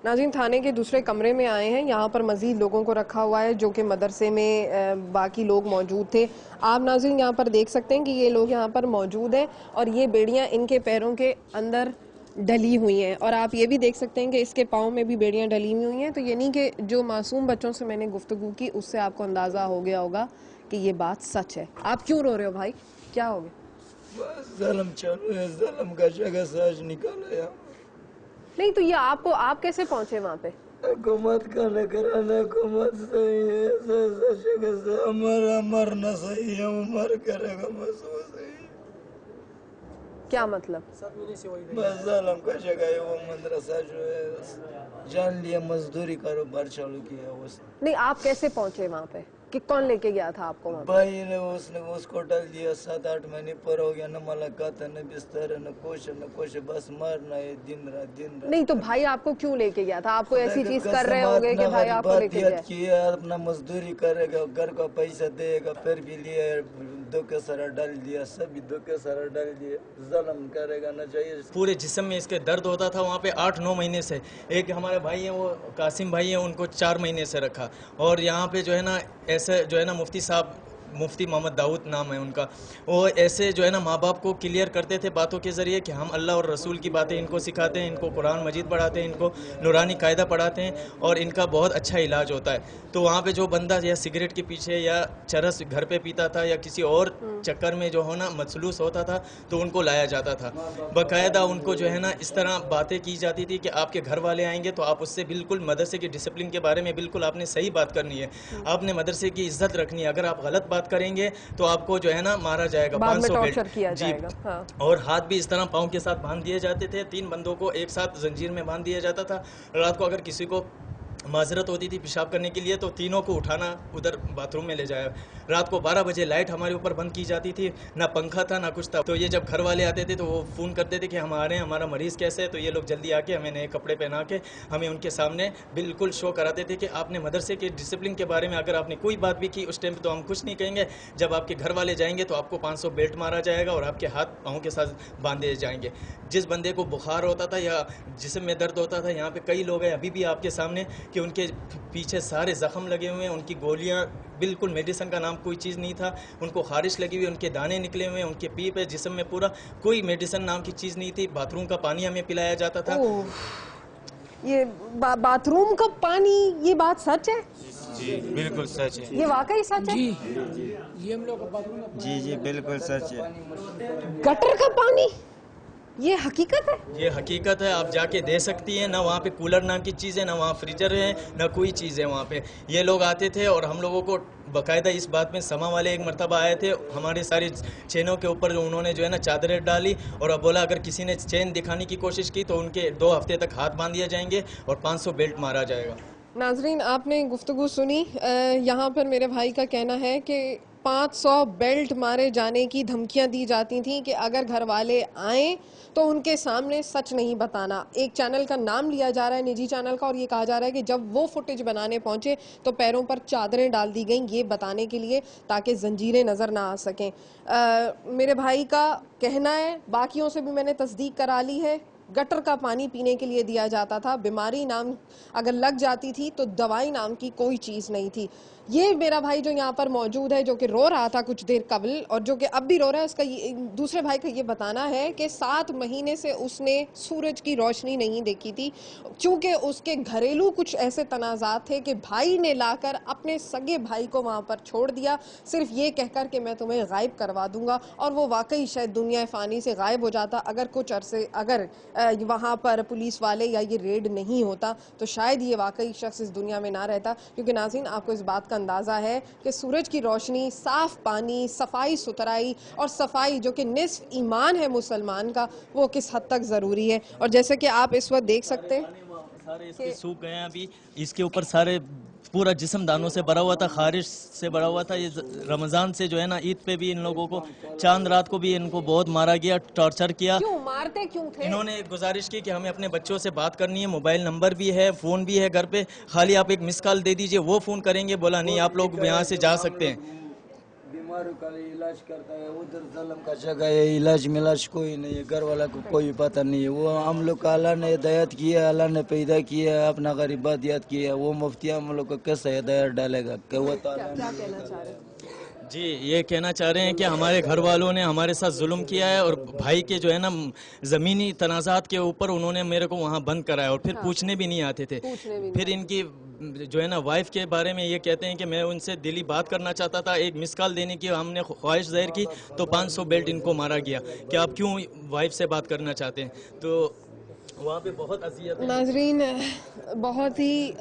नाज़रीन, थाने के दूसरे कमरे में आए हैं। यहाँ पर मज़ीद लोगों को रखा हुआ है जो कि मदरसे में बाकी लोग मौजूद थे। आप नाज़रीन यहाँ पर देख सकते हैं कि ये लोग यहाँ पर मौजूद हैं और ये बेड़ियाँ इनके पैरों के अंदर डली हुई हैं, और आप ये भी देख सकते हैं कि इसके पाँव में भी बेड़ियाँ डली हुई हैं। तो यानी कि जो मासूम बच्चों से मैंने गुफ्तगू की उससे आपको अंदाज़ा हो गया होगा कि ये बात सच है। आप क्यों रो रहे हो भाई, क्या हो गया? ज़ल्म चालू है, ज़ल्म का जगह साज निकाला। नहीं तो ये आप कैसे पहुंचे वहाँ पे? हुकूमत का निगरान, हुकूमत सही है, हमारा मरना सही है, उमर करेगा महसूस है। क्या मतलब? बस ज़ल्म का जगह है, वो मदरसा जो है जान लिया, मजदूरी कारोबार चालू किया उसने। नहीं, आप कैसे पहुंचे वहाँ पे? कि कौन लेके गया था आपको वहाँ पे? भाई ने उसने उसको डाल दिया। 7-8 महीने पर हो गया, न मुलाकात न बिस्तर न कुछ, बस मरना है दिन रात। नहीं तो भाई आपको क्यों लेके गया था? आपको ऐसी चीज कर रहे होंगे कि भाई आपको लेके गया? किया, अपना मजदूरी करेगा, घर का पैसा देगा, फिर भी लिए दो के सारा डाल दिया, सभी दो के सारा डाल दिया। ज़ल्म करेगा न चाहिए। पूरे जिस्म में इसके दर्द होता था वहाँ पे 8-9 महीने से। एक हमारे भाई हैं, वो कासिम भाई हैं, उनको 4 महीने से रखा। और यहाँ पे जो है ना ऐसे जो है ना मुफ्ती साहब, मुफ्ती मोहम्मद दाऊद नाम है उनका, वो ऐसे जो है ना माँ बाप को क्लियर करते थे बातों के ज़रिए कि हम अल्लाह और रसूल की बातें इनको सिखाते हैं, इनको कुरान मजीद पढ़ाते हैं, इनको नूरानी कायदा पढ़ाते हैं और इनका बहुत अच्छा इलाज होता है। तो वहाँ पे जो बंदा या सिगरेट के पीछे या चरस घर पे पीता था या किसी और चक्कर में जो होना मसलूस होता था तो उनको लाया जाता था। बाकायदा उनको जो है ना इस तरह बातें की जाती थी कि आपके घर वाले आएंगे तो आप उससे बिल्कुल मदरसे के डिसिप्लिन के बारे में बिल्कुल आपने सही बात करनी है, आपने मदरसे की इज्जत रखनी है। अगर आप गलत बात करेंगे तो आपको जो है ना मारा जाएगा, 500 बेल्ट किया जाएगा। हाँ। और हाथ भी इस तरह पाँव के साथ बांध दिए जाते थे। 3 बंदों को एक साथ जंजीर में बांध दिया जाता था। रात को अगर किसी को माजरत होती थी पेशाब करने के लिए तो तीनों को उठाना उधर बाथरूम में ले जाया। रात को 12 बजे लाइट हमारे ऊपर बंद की जाती थी, ना पंखा था ना कुछ था। तो ये जब घर वाले आते थे तो वो फ़ोन करते थे कि हम आ रहे हैं, हमारा मरीज़ कैसे है। तो ये लोग जल्दी आके हमें नए कपड़े पहना के हमें उनके सामने बिल्कुल शो कराते थे कि आपने मदरसे के डिसिप्लिन के बारे में अगर आपने कोई बात भी की उस टाइम पर तो हम कुछ नहीं कहेंगे, जब आपके घर वाले जाएंगे तो आपको 500 बेल्ट मारा जाएगा और आपके हाथ पाँव के साथ बांधे जाएंगे। जिस बंदे को बुखार होता था या जिस्म में दर्द होता था, यहाँ पे कई लोग हैं अभी भी आपके सामने कि उनके पीछे सारे ज़ख्म लगे हुए हैं, उनकी गोलियां बिल्कुल मेडिसिन का नाम कोई चीज़ नहीं था, उनको खारिश लगी हुई, उनके दाने निकले हुए, उनके पीप है जिस्म में पूरा कोई मेडिसिन नाम की चीज़ नहीं थी। बाथरूम का पानी हमें पिलाया जाता था। ये बाथरूम का पानी, ये बात सच है? जी बिल्कुल सच है। ये वाकई सच है? ये हम लोग बाथरूम जी बिल्कुल सच है। गटर का पानी, ये हकीकत है? ये हकीकत है, आप जाके दे सकती हैं। ना वहाँ पे कूलर नाम की चीज़ है, ना वहाँ फ्रीजर है, ना कोई चीज़ है वहाँ पे। ये लोग आते थे और हम लोगों को बाकायदा इस बात में समा वाले एक मरतबा आए थे, हमारे सारे चेनों के ऊपर उन्होंने जो है ना चादरें डाली और अब बोला अगर किसी ने चेन दिखाने की कोशिश की तो उनके 2 हफ्ते तक हाथ बांध दिए जाएंगे और 500 बेल्ट मारा जाएगा। नाजरीन, आपने गुफ्तगू सुनी। यहाँ पर मेरे भाई का कहना है कि 500 बेल्ट मारे जाने की धमकियां दी जाती थी कि अगर घर वाले आएँ तो उनके सामने सच नहीं बताना। एक चैनल का नाम लिया जा रहा है, निजी चैनल का, और ये कहा जा रहा है कि जब वो फुटेज बनाने पहुंचे तो पैरों पर चादरें डाल दी गईं, ये बताने के लिए ताकि जंजीरें नज़र ना आ सकें। मेरे भाई का कहना है, बाकियों से भी मैंने तस्दीक करा ली है, गटर का पानी पीने के लिए दिया जाता था। बीमारी नाम अगर लग जाती थी तो दवाई नाम की कोई चीज़ नहीं थी। ये मेरा भाई जो यहाँ पर मौजूद है, जो कि रो रहा था कुछ देर कबल और जो कि अब भी रो रहा है, उसका दूसरे भाई का ये बताना है कि 7 महीने से उसने सूरज की रोशनी नहीं देखी थी, क्योंकि उसके घरेलू कुछ ऐसे तनाज़ात थे कि भाई ने लाकर अपने सगे भाई को वहाँ पर छोड़ दिया, सिर्फ ये कहकर कि मैं तुम्हें गायब करवा दूंगा। और वो वाकई शायद दुनिया फ़ानी से गायब हो जाता अगर कुछ अरसे अगर वहाँ पर पुलिस वाले या ये रेड नहीं होता, तो शायद ये वाकई शख्स इस दुनिया में ना रहता। क्योंकि नाज़रीन, आपको इस बात का अंदाज़ा है कि सूरज की रोशनी, साफ़ पानी, सफाई सुथराई और सफाई जो कि निस्फ ईमान है मुसलमान का, वो किस हद तक ज़रूरी है। और जैसे कि आप इस वक्त देख सकते हैं सारे इसके सूख गए हैं अभी, इसके ऊपर सारे पूरा जिस्म दानों से भरा हुआ था, खारिश से भरा हुआ था। ये रमज़ान से जो है ना ईद पे भी इन लोगों को, चांद रात को भी इनको बहुत मारा गया, टॉर्चर किया। क्यों मारते क्यों थे? इन्होंने गुजारिश की कि हमें अपने बच्चों से बात करनी है, मोबाइल नंबर भी है, फ़ोन भी है घर पे, खाली आप एक मिस कॉल दे दीजिए, वो फ़ोन करेंगे। बोला नहीं, आप लोग यहाँ से जा सकते हैं। बीमारों का इलाज करता है, उधर जलम का जगह है, इलाज मिलाज कोई नहीं है, घर वाला को कोई पता नहीं है। वो हम लोग का अल्लाह ने हिदायत किया, अल्लाह ने पैदा किया, अपना गरीबात याद किया, वो मुफ्ती हम लोग को कैसे हिदायत डालेगा कि वो तो क्या कहना चाह रहे हैं? जी, ये कहना चाह रहे हैं कि हमारे घर वालों ने हमारे साथ जुल्म किया है और भाई के जो है ना ज़मीनी तनाज़ात के ऊपर उन्होंने मेरे को वहाँ बंद कराया और फिर पूछने भी नहीं आते थे। फिर इनकी जो है ना वाइफ के बारे में ये कहते हैं कि मैं उनसे दिली बात करना चाहता था, एक मिस कॉल देने की हमने ख्वाहिश ज़ाहिर की तो 500 बेल्ट इनको मारा गया कि आप क्यों वाइफ से बात करना चाहते हैं। तो वहाँ पे बहुत अज़ियत। नाजरीन, बहुत ही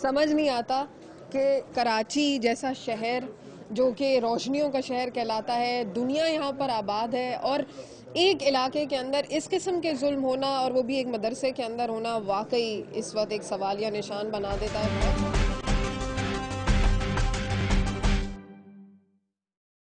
समझ नहीं आता कि कराची जैसा शहर जो कि रोशनियों का शहर कहलाता है, दुनिया यहाँ पर आबाद है और एक इलाके के अंदर इस किस्म के जुल्म होना और वो भी एक मदरसे के अंदर होना वाकई इस वक्त एक सवालिया निशान बना देता है।